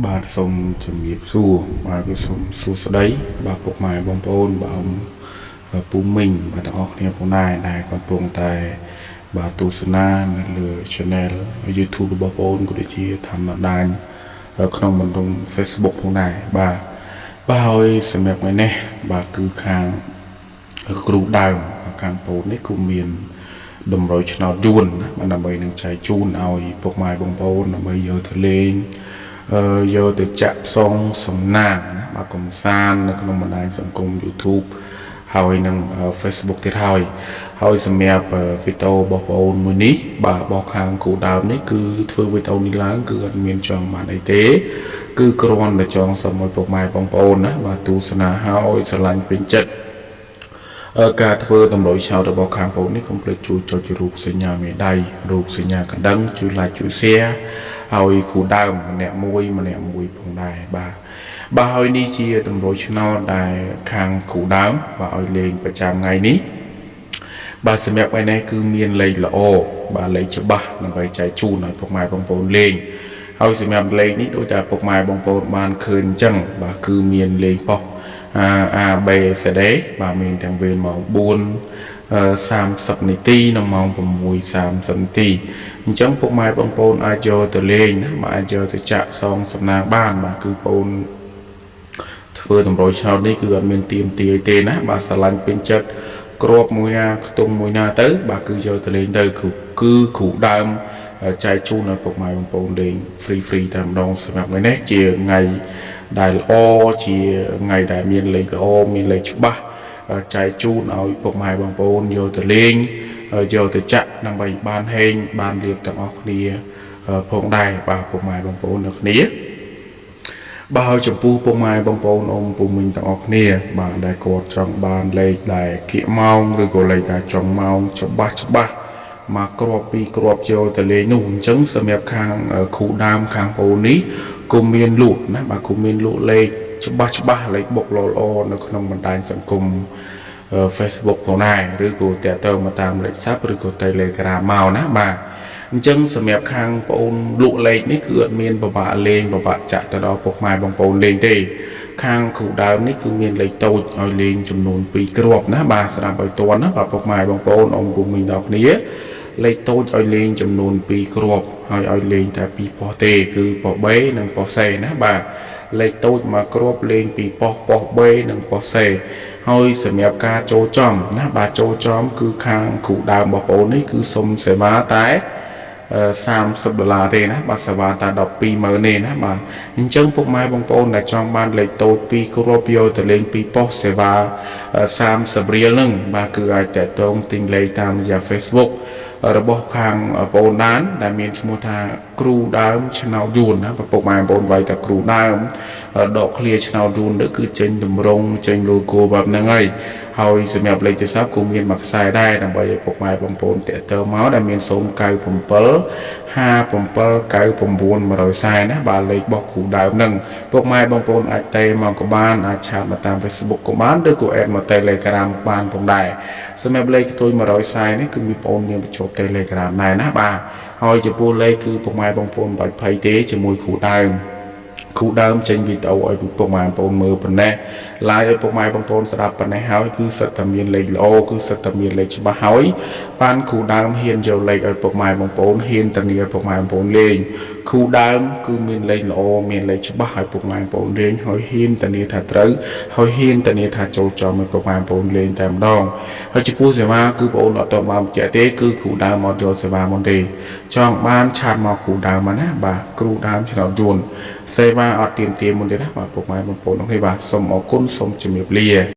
បាទសូមជំរាបសួរបាទគឺសូមសួស្តីបាទពុកម៉ែបងប្អូនបាទពូមីងបាទទាំងអស់គ្នាផងដែរដែលកំពុងតែបាទទស្សនានៅលើ Channel YouTube របស់បងប្អូនក៏ដូចជាធម្មតាក្នុងបណ្ដុំ Facebook ផងដែរបាទហើយសម្រាប់ថ្ងៃនេះបាទគឺខាងគ្រូដើមខាងបងនេះគឺមានតម្រុយឆ្នោតយួនណាដើម្បីនឹងចែកជូនឲ្យពុកម៉ែបងប្អូនដើម្បីយកទៅលេងយកទៅចាក់ផ្សងសំណាងណាបាទកំសាន្តនៅក្នុងបណ្ដាញសង្គម YouTube ហើយនឹង Facebook ទៀតហើយសម្រាប់វីដេអូរបស់បងប្អូនមួយនេះបាទរបស់ខាងគូដើមនេះគឺធ្វើវីដេអូនេះឡើងគឺអត់មានចង់បានអីទេគឺគ្រាន់តែចង់សូមឲ្យពុកម៉ែបងប្អូនណាបាទទស្សនាហើយស្រឡាញ់ពេញចិត្តការធ្វើតម្រុយឆោតរបស់ខាងបងនេះកុំភ្លេចជួយចុចរូបសញ្ញាមេដៃរូបសញ្ញាកណ្ដឹងជួយ like ជួយ share ហើយគ្រូដើមម្នាក់មួយផងដែរបាទហើយនេះជាតម្រុយឆ្នោតដែលខាងគ្រូដើមបាទឲ្យលេងប្រចាំថ្ងៃនេះបាទសម្រាប់ថ្ងៃនេះគឺមានលេខល្អបាទលេខច្បាស់ដើម្បីចែកជូនឲ្យពុកម៉ែបងប្អូនលេងហើយសម្រាប់លេខនេះដូចតែពុកម៉ែបងប្អូនបានឃើញអញ្ចឹងបាទគឺមានលេខប៉ុសA B C D បាទមានទាំងវេនម៉ោង4:30 នាទីនិងម៉ោង6:30 នាទីអញ្ចឹងពុកម៉ែបងប្អូនអាចយកទៅលេងណាបាទអាចយកទៅចាក់សងសំណាងបានបាទគឺបងប្អូនធ្វើតម្រុយឆ្នោតនេះគឺអត់មានទៀមទាទេណាបាទស្រឡាញ់ពេញចិត្តក្របមួយណាខ្ទង់មួយណាទៅបាទគឺយកទៅលេងទៅគឺគ្រូដើមចែកជូនឲ្យពុកម៉ែបងប្អូនលេង free តែម្ដងសម្រាប់ថ្ងៃនេះជាថ្ងៃដែលល្អជាថ្ងៃដែលមានលេខល្អមានលេខច្បាស់ចែកជូនឲ្យពុកម៉ែបងប្អូនយកទៅលេងយកទៅចាក់ដើម្បីបានហេងបានលៀបទាំងអស់គ្នាផងដែរបាទពុកម៉ែបងប្អូនទាំងគ្នាបាទហើយចំពោះពុកម៉ែបងប្អូនអ៊ំពូមីងទាំងអស់គ្នាបាទដែលគាត់ចង់បានលេខដែលគៀកម៉ោងឬក៏លេខដែលចង់ម៉ោងច្បាស់មកគ្រាប់ពីរគ្រាប់យកទៅលេងនោះអញ្ចឹងសម្រាប់ខាងគ្រូដើមខាងបងប្អូននេះក៏មានលក់ណាបាទក៏មានលក់លេខច្បាស់លេខបុកល្អនៅក្នុងបណ្ដាញសង្គមFacebook ផងដែរឬក៏តាក់ទងមកតាមលេខ WhatsApp ឬក៏ Telegram មកណាបាទអញ្ចឹងសម្រាប់ខាងបងប្អូនលក់លេខនេះគឺអត់មានពិបាកលេងពិបាកចាក់ទៅដល់ពុកម៉ែបងប្អូនលេងទេខាងគ្រូដើមនេះគឺមានលេខតូចឲ្យលេងចំនួន2គ្រាប់ណាបាទស្រាប់ឲ្យតន់ណាបាទពុកម៉ែបងប្អូនអ៊ំពូមីងដល់គ្នាលេខតូចឲ្យលេងចំនួន2គ្រាប់ហើយឲ្យលេងតែ2ប៉ុសទេគឺប៉ុស B និងប៉ុស C ណាបាទលេខតូចមកគ្រាប់លេង2ប៉ុស B និងប៉ុស C ហើយសម្រាប់ការចូលចំណាបាទចូលចំគឺខាងគ្រូដើមបងប្អូននេះគឺសុំសេវាតែ$30ទេណាបាទសេវាតែ120000ទេណាបាទអញ្ចឹងពុកម៉ែបងប្អូនដែលចង់បានលេខតូច2គ្រាប់យកទៅលេង2ប៉ុសសេវា$30ហ្នឹងបាទគឺអាចតាក់ទងទិញលេខតាមរយៈ Facebook របស់ខាងបងប្អូនដានដែលមានឈ្មោះថាគ្រូដើមឆ្នោតយួនណាពុកម៉ែបងប្អូនវាយតែគ្រូដើមដកឃ្លាឆ្នោតយួនទៅគឺចេញតម្រងចេញ logo បែបហ្នឹងហើយសម្រាប់លេខទូរស័ព្ទក៏មានមួយខ្សែដែរដើម្បីឲ្យពុកម៉ែបងប្អូនតាក់ទងមកដែលមាន097579940ណាបាទលេខរបស់គ្រូដើមហ្នឹងពុកម៉ែបងប្អូនអាចតេមកក៏បានអាចឆាតមកតាម Facebook ក៏បានឬក៏ add មក Telegram បានផងដែរសម្រាប់លេខខ្ទួយ140នេះគឺមានបងប្អូនមានបញ្ចូល Telegram ដែរណាបាទហើយចំពោះលេខគឺពុកម៉ែបងប្អូនបាច់ភ័យទេជាមួយគ្រូដើមចេញវីដេអូឲ្យពុកម៉ែបងប្អូនមើលប៉ុណ្ណេះ live ឲ្យពុកម៉ែបងប្អូនស្ដាប់ប៉ុណ្ណេះហើយគឺសិតតែមានលេខល្អគឺសិតតែមានលេខច្បាស់ហើយបានគ្រូដើមហ៊ានយកលេខឲ្យពុកម៉ែបងប្អូនហ៊ានតានីឲ្យពុកម៉ែបងប្អូនលេងគ្រូដើមគឺមានលេខល្អមានលេខច្បាស់ឲ្យពុកម៉ែបងប្អូនលេងហើយហ៊ានតានីថាត្រូវហើយហ៊ានតានីថាចូលចំឲ្យពុកម៉ែបងប្អូនលេងតែម្ដងហើយចំពោះសេវាគឺបងប្អូនអត់តបានបញ្ជាក់ទេគឺគ្រូដើមមកយកសេវាមកទេចង់បានឆាតមកគ្រូដើមមកណាបាទគ្រូដើមឆ្នោតយួនសេវាអត់ទៀមទាមុនទេណាបាទពុកម៉ែបងប្អូនទាំងនេះបាទសូមអរគុណសូមជម្រាបលា